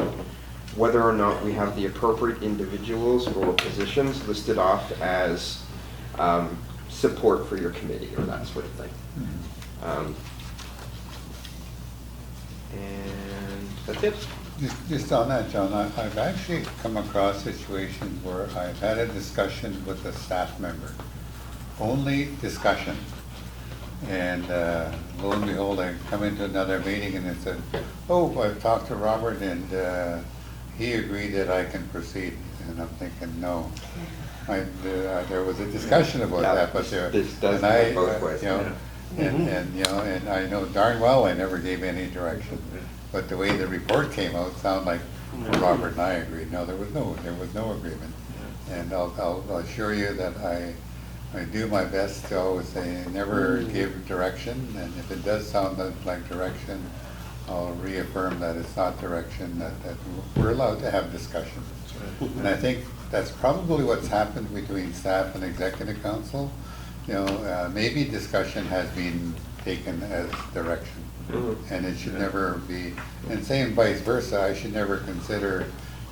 whether or not we have the appropriate individuals or positions listed off as support for your committee or that sort of thing. And that's it. Just on that, John, I've actually come across situations where I've had a discussion with a staff member. Only discussion. And lo and behold, I come into another meeting and it said, oh, I've talked to Robert and he agreed that I can proceed. And I'm thinking, no. There was a discussion about that, but this does go both ways. You know, and I know darn well I never gave any direction. But the way the report came out sounded like Robert and I agreed. No, there was no agreement. And I'll assure you that I do my best to always say never give direction, and if it does sound like direction, I'll reaffirm that it's not direction, that we're allowed to have discussion. And I think that's probably what's happened between staff and executive council. You know, maybe discussion has been taken as direction. And it should never be, and same vice versa, I should never consider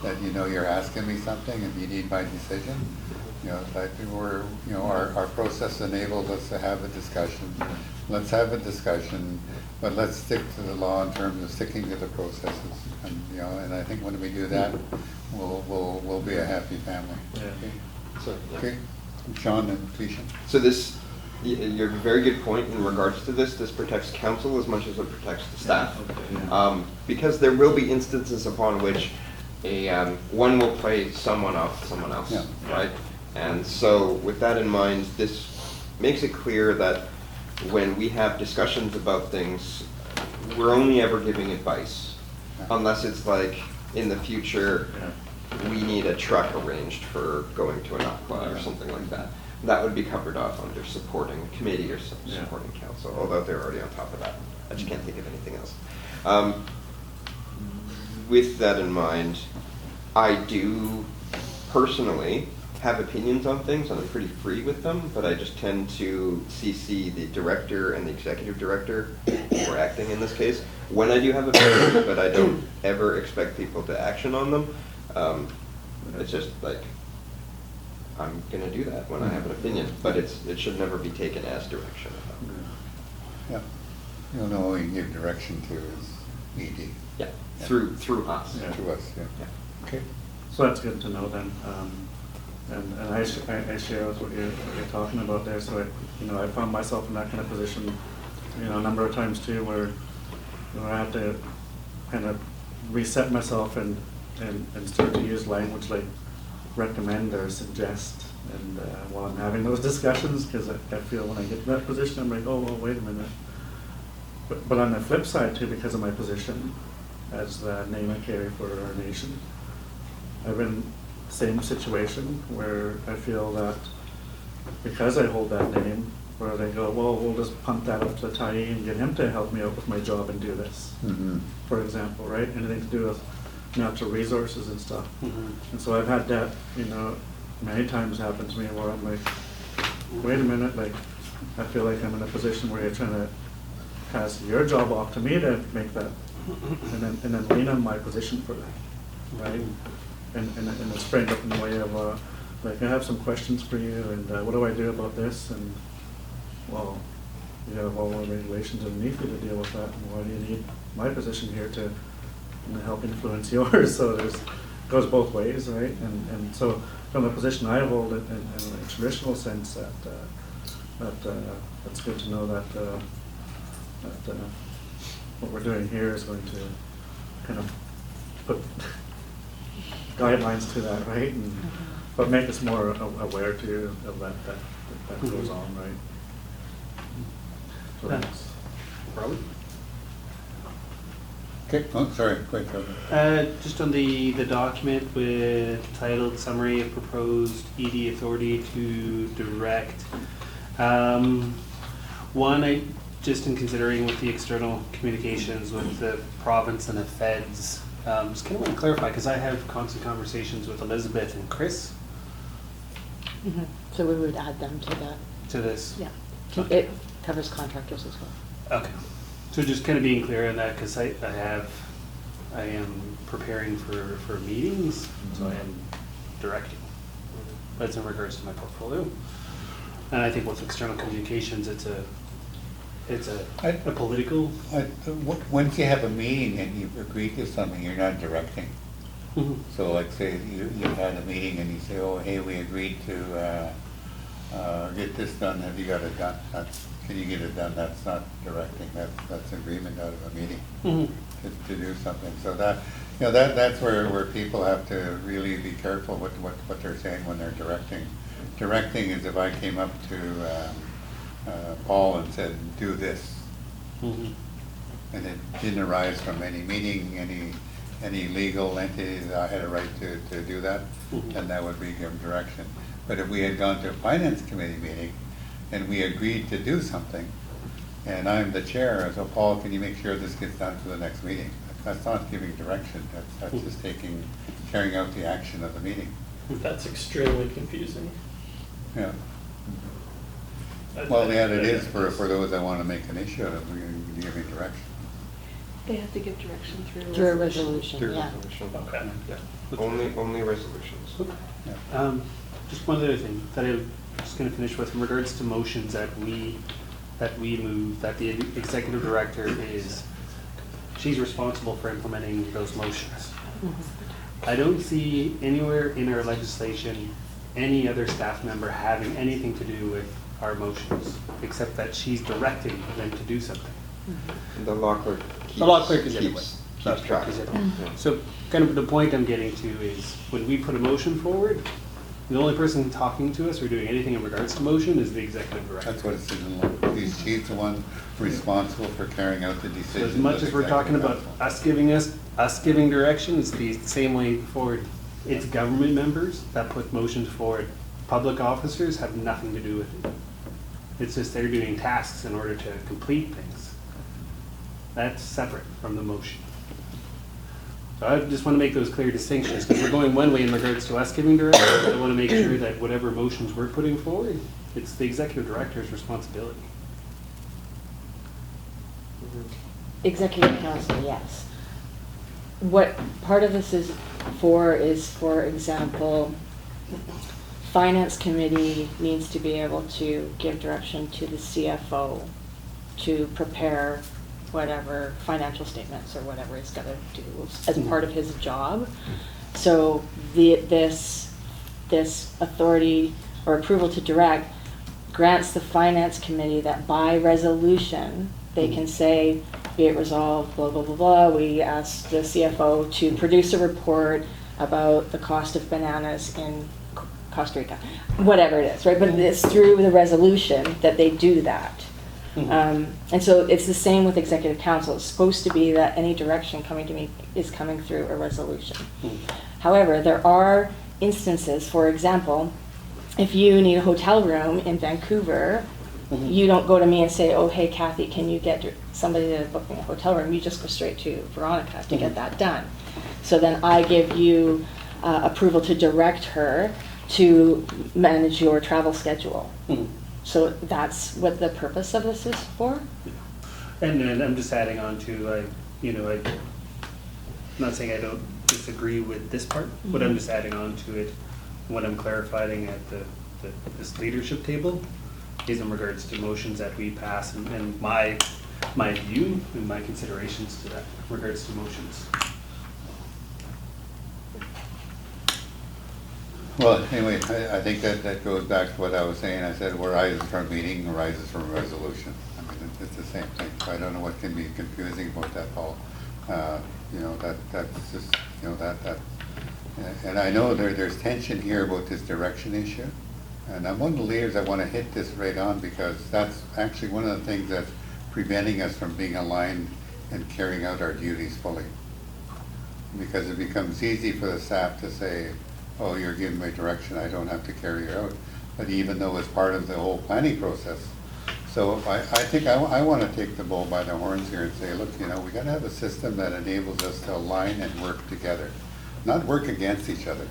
that, you know, you're asking me something and you need my decision. You know, that we're, you know, our process enables us to have a discussion. Let's have a discussion, but let's stick to the law in terms of sticking to the processes. And, you know, and I think when we do that, we'll be a happy family. Yeah. Okay. So, yeah. Okay, Sean and Felicia. So this, you're a very good point in regards to this. This protects council as much as it protects the staff. Because there will be instances upon which one will play someone off someone else, right? And so with that in mind, this makes it clear that when we have discussions about things, we're only ever giving advice, unless it's like, in the future, we need a truck arranged for going to an aqua or something like that. That would be covered off under supporting committee or supporting council, although they're already on top of that. I just can't think of anything else. With that in mind, I do personally have opinions on things, and I'm pretty free with them, but I just tend to CC the director and the executive director, or acting in this case, when I do have opinions, but I don't ever expect people to action on them. It's just like, I'm gonna do that when I have an opinion, but it should never be taken as direction. Yeah. You don't know who you can give direction to is ED. Yeah, through us. Yeah. To us, yeah. Okay. So that's good to know then. And I share with what you're talking about there. So I found myself in that kind of position, a number of times too, where I have to kind of reset myself and start to use language like recommend or suggest. And while I'm having those discussions, because I feel when I get to that position, I'm like, oh, well, wait a minute. But on the flip side too, because of my position as the name I carry for our nation, I've been same situation where I feel that because I hold that name, where they go, well, we'll just pump that up to Ty and get him to help me out with my job and do this, for example, right? Anything to do with natural resources and stuff. And so I've had that, many times happen to me where I'm like, wait a minute, like, I feel like I'm in a position where you're trying to pass your job off to me to make that, and then lean on my position for that, right? And it's framed up in the way of, like, I have some questions for you, and what do I do about this? And, well, you have all the regulations underneath you to deal with that, and why do you need my position here to help influence yours? So it goes both ways, right? And so from the position I hold in a traditional sense, that's good to know that what we're doing here is going to kind of put guidelines to that, right? But make us more aware too of that goes on, right? So that's Robert? Okay, oh, sorry, go ahead. Just on the document with titled Summary of Proposed ED Authority to Direct. One, just in considering with the external communications with the province and the feds, just kind of want to clarify, because I have constant conversations with Elizabeth and Chris So we would add them to this. yeah. It covers contractors as well. Okay. So just kind of being clear on that, because I am preparing for meetings, so I am directing. That's in regards to my portfolio. And I think with external communications, it's a political. Once you have a meeting and you've agreed to something, you're not directing. So like say you had a meeting and you say, oh, hey, we agreed to get this done, have you got it done? Can you get it done? That's not directing, that's agreement out of a meeting to do something. So that's where people have to really be careful what they're saying when they're directing. Directing is if I came up to Paul and said, do this. And it didn't arise from any meeting, any legal entity that I had a right to do that, then that would be given direction. But if we had gone to a finance committee meeting and we agreed to do something, and I'm the chair, so Paul, can you make sure this gets done for the next meeting? That's not giving direction, that's just carrying out the action of the meeting. That's extremely confusing. Yeah. Well, yeah, it is for those that want to make an issue out of it, giving direction. They have to give direction through Through a resolution. resolution, yeah. Okay. Yeah. Only resolutions. Yeah. Just one other thing that I'm just going to finish with in regards to motions that we move, that the executive director she's responsible for implementing those motions. I don't see anywhere in our legislation any other staff member having anything to do with our motions, except that she's directing them to do something. The law clerk is anyway. keeps track. So kind of the point I'm getting to is when we put a motion forward, The only person talking to us or doing anything in regards to motion is the executive director. That's what it says in law. She's the one responsible for carrying out the So decisions. as much of as we're talking executive about council. us giving direction, it's the same way forward. It's government members that put motions forward. Public officers have nothing to do with it. It's just they're doing tasks in order to complete things. That's separate from the motion. So I just want to make those clear distinctions, because we're going one way in regards to us giving direction. I want to make sure that whatever motions we're putting forward, it's the executive director's responsibility. Executive council, yes. What part of this is, for example, finance committee needs to be able to give direction to the CFO to prepare whatever financial statements or whatever he's got to do as part of his job. So this authority or approval to direct grants the finance committee that by resolution, they can say, be it resolved, blah, blah, blah, blah. We ask the CFO to produce a report about the cost of bananas in Costa Rica, whatever it is, right? But it's through the resolution that they do that. And so it's the same with executive council. It's supposed to be that any direction coming to me is coming through a resolution. However, there are instances, for example, if you need a hotel room in Vancouver, you don't go to me and say, oh, hey, Kathy, can you get somebody to book me a hotel room? You just go straight to Veronica to get that done. So then I give you approval to direct her to manage your travel schedule. So that's what the purpose of this is for? And then I'm just adding on to, I'm not saying I don't disagree with this part, but I'm just adding on to it what I'm clarifying at this leadership table is in regards to motions that we pass and my view and my considerations to that in regards to motions. Well, anyway, I think that goes back to what I was saying. I said, what arises from a meeting arises from a resolution. I mean, it's the same thing. So I don't know what can be confusing about that, Paul. That's just, and I know there's tension here about this direction issue. And I'm one of the leaders that want to hit this right on, because that's actually one of the things that's preventing us from being aligned and carrying out our duties fully. Because it becomes easy for the staff to say, oh, you're giving me direction, I don't have to carry it out. But even though it's part of the whole planning process. So I think I want to take the bull by the horns here and say, look, we got to have a system that enables us to align and work together. Not work against each other,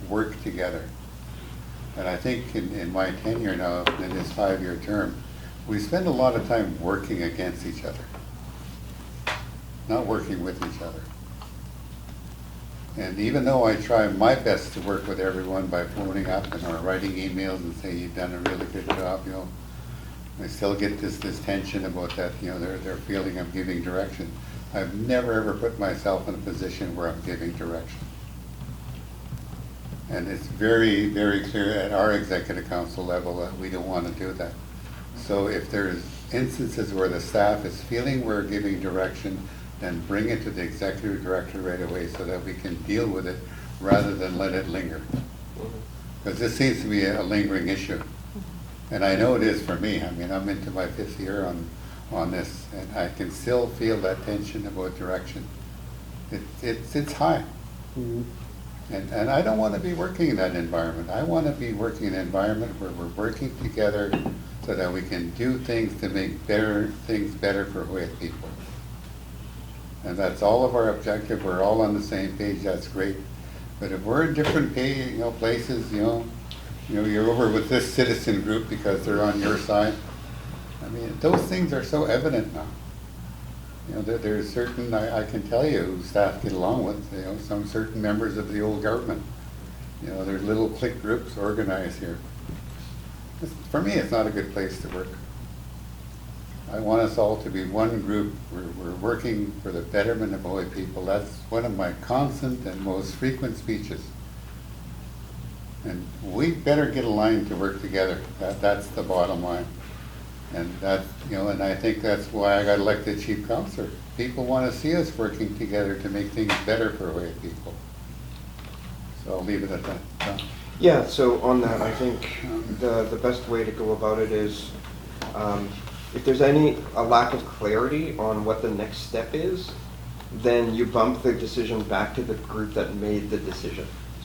work together. And I think in my tenure now, in this 5-year term, we spend a lot of time working against each other, not working with each other. And even though I try my best to work with everyone by phoning up and or writing emails and saying you've done a really good job, I still get this tension about that, their feeling of giving direction. I've never ever put myself in a position where I'm giving direction. And it's very, very clear at our executive council level that we don't want to do that. So if there's instances where the staff is feeling we're giving direction, then bring it to the executive director right away so that we can deal with it rather than let it linger. Because this seems to be a lingering issue. And I know it is for me. I mean, I'm into my 5th year on this, and I can still feel that tension about direction. It's high. And I don't want to be working in that environment. I want to be working in an environment where we're working together so that we can do things to make things better for Hawaiian people. And that's all of our objective. We're all on the same page. That's great. But if we're in different places, you're over with this citizen group because they're on your side. I mean, those things are so evident now. There's certain, I can tell you, who staff get along with, some certain members of the old government. There's little clique groups organized here. For me, it's not a good place to work. I want us all to be one group. We're working for the betterment of Hawaii people. That's one of my constant and most frequent speeches. And we better get aligned to work together. That's the bottom line. And and I think that's why I got elected chief counselor. People want to see us working together to make things better for Hawaii people. So I'll leave it at that. Yeah, so on that, I think the best way to go about it is, if there's a lack of clarity on what the next step is, then you bump the decision back to the group that made the decision.